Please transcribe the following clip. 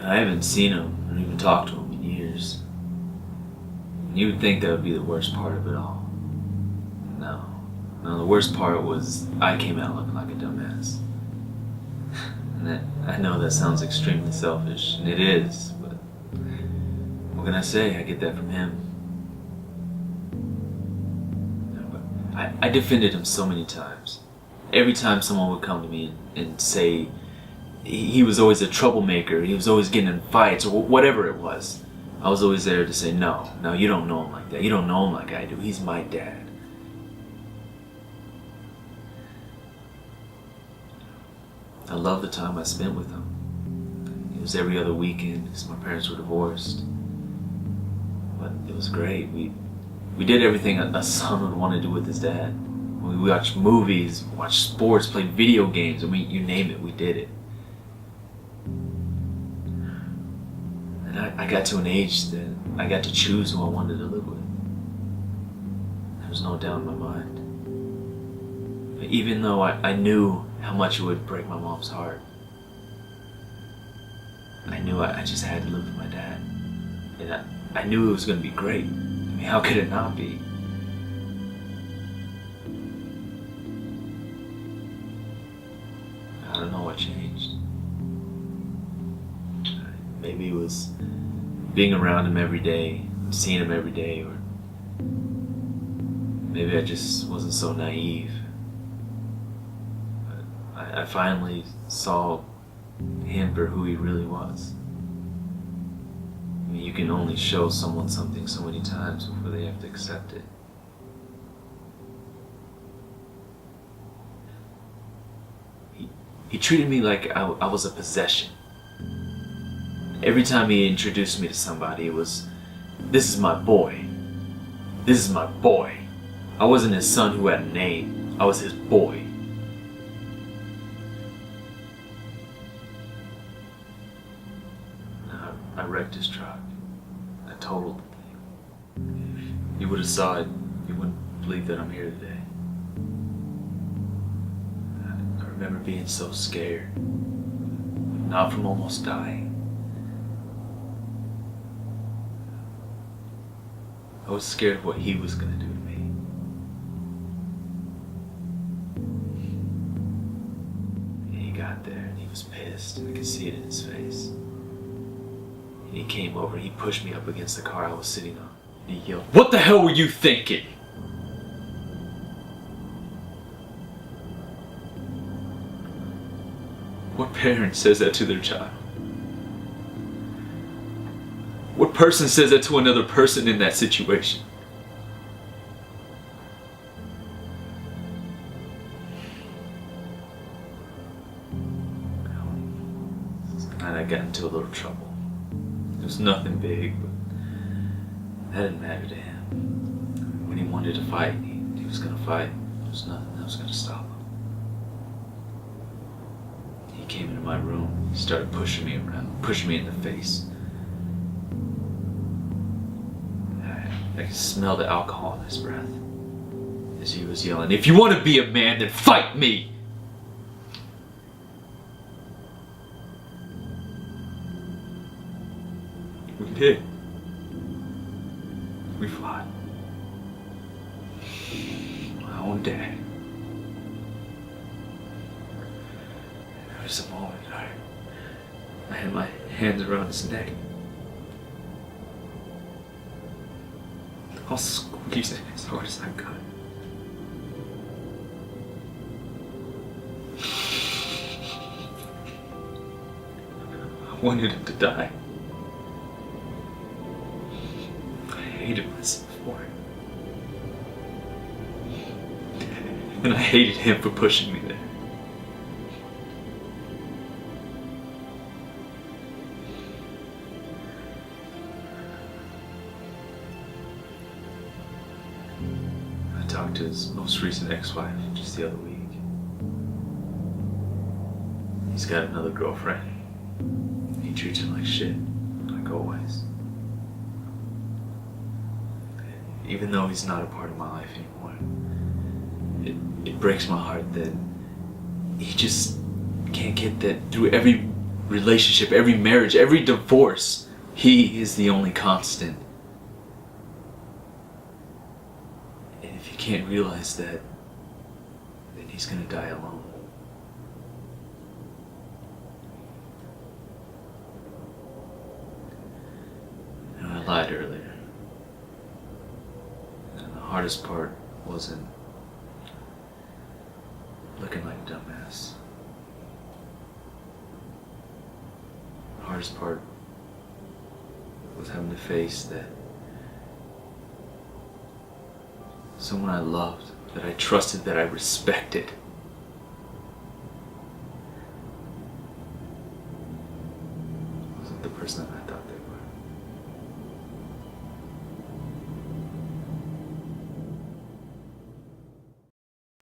I haven't seen him or even talked to him in years. You would think that would be the worst part of it all. No. No, the worst part was I came out looking like a dumbass. And I know that sounds extremely selfish, and it is, but what can I say? I get that from him. I defended him so many times. Every time someone would come to me and say he was always a troublemaker, he was always getting in fights, or whatever it was, I was always there to say, no, you don't know him like that. You don't know him like I do. He's my dad. I love the time I spent with him. It was every other weekend because my parents were divorced. But it was great. We did everything a son would want to do with his dad. We watched movies, watched sports, played video games, and you name it, we did it. And I got to an age that I got to choose who I wanted to live with. There was no doubt in my mind. But even though I knew how much it would break my mom's heart, I knew I just had to live with my dad. And I knew it was going to be great. I mean, how could it not be? I don't know what changed. Maybe it was being around him every day, seeing him every day, or maybe I just wasn't so naive. But I finally saw him for who he really was. I mean, you can only show someone something so many times before they have to accept it. He treated me like I was a possession. Every time he introduced me to somebody, it was, this is my boy. This is my boy. I wasn't his son who had a name. I was his boy. I wrecked his truck. I totaled the thing. If you would have saw it, you wouldn't believe that I'm here today. I remember being so scared. Not from almost dying. I was scared of what he was going to do to me. And he got there and he was pissed. I could see it in his face. And he came over and he pushed me up against the car I was sitting on. And he yelled, "What the hell were you thinking?" What parent says that to their child? What person says that to another person in that situation? And I got into a little trouble. It was nothing big, but that didn't matter to him. When he wanted to fight, he was going to fight. There was nothing that was going to stop him. He came into my room, he started pushing me around, pushing me in the face. I could smell the alcohol in his breath as he was yelling, "If you want to be a man, then fight me!" We did. We fought. My own dad. There was a moment I had my hands around his neck. I'll squeeze it as hard as I could. I wanted him to die. I hated myself for it. And I hated him for pushing me there. I talked to his most recent ex-wife just the other week. He's got another girlfriend. He treats her like shit, like always. Even though he's not a part of my life anymore, it breaks my heart that he just can't get that through every relationship, every marriage, every divorce, He is the only constant. And if you can't realize that, then He's going to die alone. And I lied earlier. And the hardest part wasn't looking like a dumbass. The hardest part was having to face that someone I loved, that I trusted, that I respected, wasn't the person that I